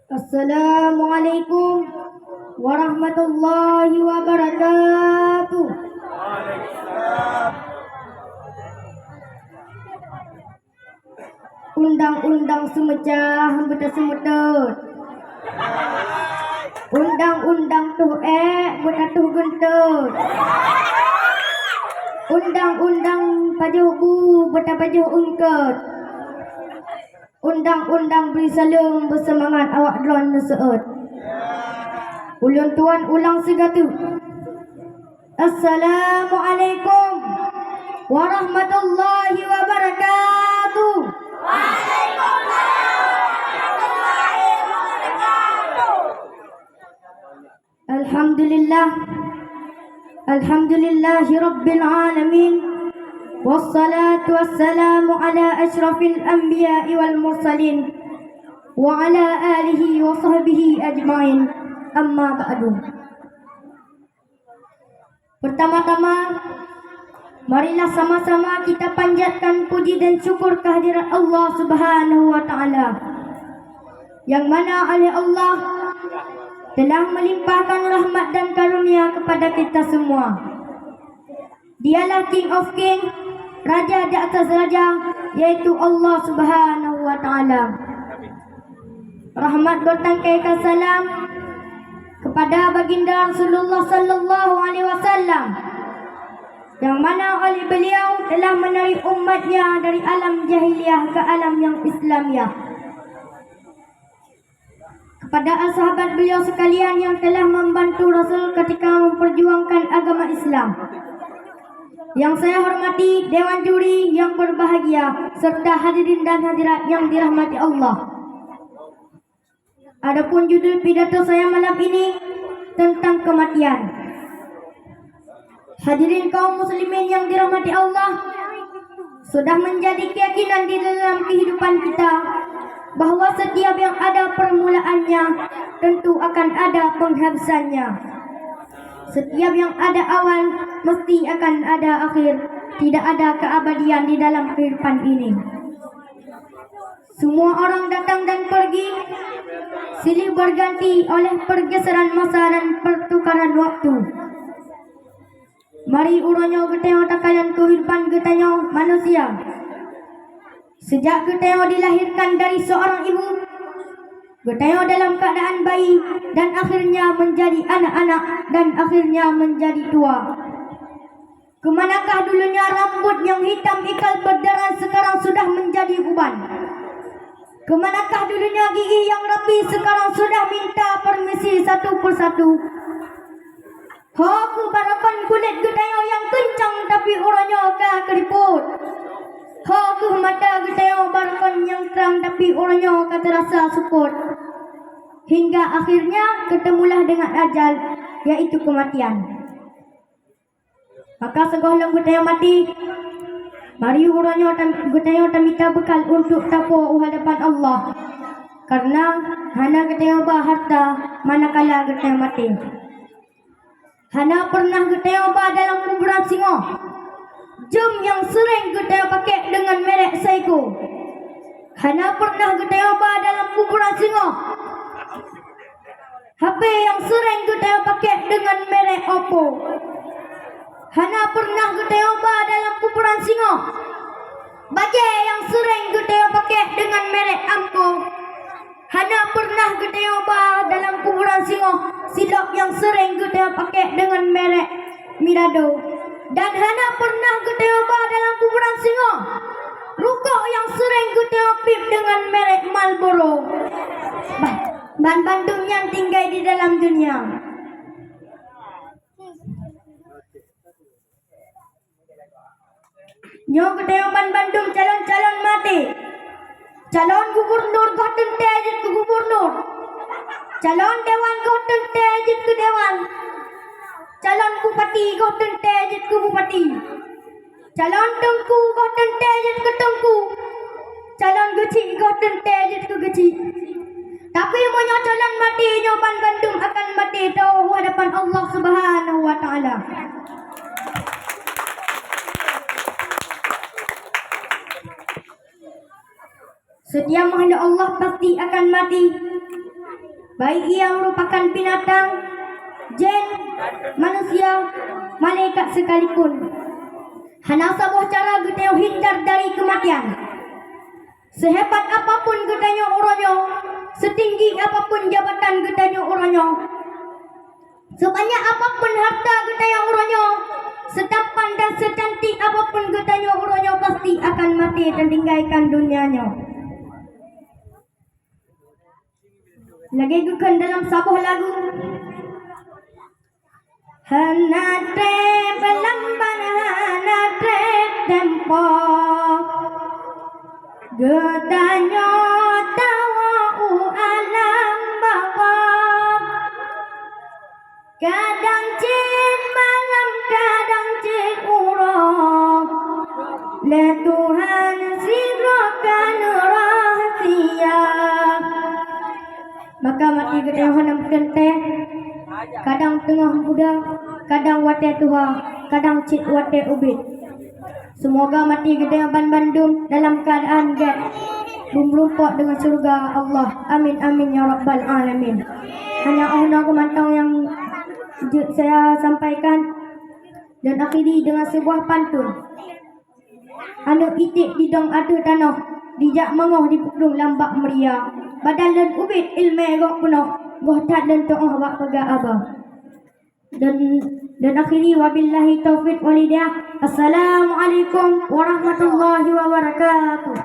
Assalamualaikum warahmatullahi wabarakatuh. Undang-undang semecah beta semedut. Undang-undang tuh beta tuh gentut. Undang-undang pajuh bu beta pajuh ungket. Undang-undang beri salam bersemangat awak dron neseut. Ulun tuan ulang segatu. Assalamualaikum warahmatullahi wabarakatuh. Alhamdulillah. Alhamdulillahi rabbil alamin. Wassalatu wassalamu ala ashrafil anbiya'i wal mursalin wa ala alihi wa sahbihi ajmain. Amma ba'du. Pertama-tama, marilah sama-sama kita panjatkan puji dan syukur kehadirat Allah Subhanahu wa taala, yang mana oleh Allah telah melimpahkan rahmat dan karunia kepada kita semua. Dialah King of King, Raja di atas raja, yaitu Allah Subhanahu wa taala. Rahmat bertangkai salam kepada baginda Rasulullah sallallahu alaihi wasallam, yang mana oleh beliau telah menarik umatnya dari alam jahiliyah ke alam yang Islamiyah. Kepada sahabat beliau sekalian yang telah membantu Rasul ketika memperjuangkan agama Islam, yang saya hormati Dewan Juri yang berbahagia serta hadirin dan hadirat yang dirahmati Allah. Adapun judul pidato saya malam ini tentang kematian. Hadirin kaum muslimin yang dirahmati Allah, sudah menjadi keyakinan di dalam kehidupan kita bahwa setiap yang ada permulaannya tentu akan ada penghabisannya. Setiap yang ada awal mesti akan ada akhir. Tidak ada keabadian di dalam kehidupan ini. Semua orang datang dan pergi, silih berganti oleh pergeseran masa dan pertukaran waktu. Mari uronyo geteo takayan kehidupan getanyo manusia. Sejak geteo dilahirkan dari seorang ibu, geteo dalam keadaan bayi dan akhirnya menjadi anak-anak dan akhirnya menjadi tua. Kemanakah dulunya rambut yang hitam ikal berdarah sekarang sudah menjadi uban? Kemanakah dulunya gigi yang rapi sekarang sudah minta permisi satu persatu? Hoku barakan kulit geteo yang kencang tapi orangnya keriput. Hoku mata geteo barakan yang terang tapi orangnya terasa sukut. Hingga akhirnya ketemulah dengan ajal, yaitu kematian. Maka segolong geteo mati, mari urangnya geteo tamika bekal untuk tapo hadapan Allah. Karena hana geteo ba harta manakala geteo mati. Hana pernah geteo ba dalam kuburan singo. Jam yang sering geteo pakai dengan merek Seiko. Hana pernah geteo ba dalam kuburan singo. HP yang sering geteo pakai dengan merek Oppo. Hana pernah geteo ba dalam kuburan singo. Baju yang sering geteo pakai dengan merek Amco. Hana pernah geteo ba dalam kuburan singo. Silop yang sering geteo pakai dengan merek Mirado. Dan hana pernah geteo ba dalam kuburan singo. Rokok yang sering geteo pip dengan merek Marlboro. Ban Bandung yang tinggal di dalam dunia. Nyo geteo ban Bandung calon-calon mati. Calon gubernur goten tejit ke gubernur. Calon dewan goten tejit ke dewan. Calon bupati goten tejit ke bupati. Calon tengku goten tejit ke tengku. Calon geci goten tejit ke geci. Tapi monya calon mati nyo ban Bandung akan mati tahu hadapan Allah Subhanahu wa taala. Setiap makhluk Allah pasti akan mati, baik ia merupakan binatang, jin, manusia, malaikat sekalipun. Hanya sebuah cara kita hindar dari kematian. Sehebat apapun getanya orangnya, setinggi apapun jabatan getanya orangnya, sebanyak apapun harta getanya orangnya, setampan dan secantik apapun getanya orangnya, pasti akan mati dan tinggalkan dunianya. Lagi gukan dalam sebuah lagu. Hanatre belamban hanatre tempo, getanya tawa alam bawah. Kadang cin malam, kadang cin urang, le Tuhan sidrakan rahasia. Maka mati gede hanam kente, kadang tengah muda, kadang wate tua, kadang cit wate ubit. Semoga mati gede Bandung dalam keadaan get berlumpuk dengan surga Allah. Amin amin ya rabbal alamin. Hanya Allah kemantang yang saya sampaikan dan akhiri dengan sebuah pantun. Anu itik di dong adu tanah, dijak mengoh di pukung lambak meriah. Badan dan ubit ilmu gok penuh, goh tak dan to'oh wak pegak abah. Dan akhiri wabillahi taufiq walidayah. Assalamualaikum warahmatullahi wabarakatuh.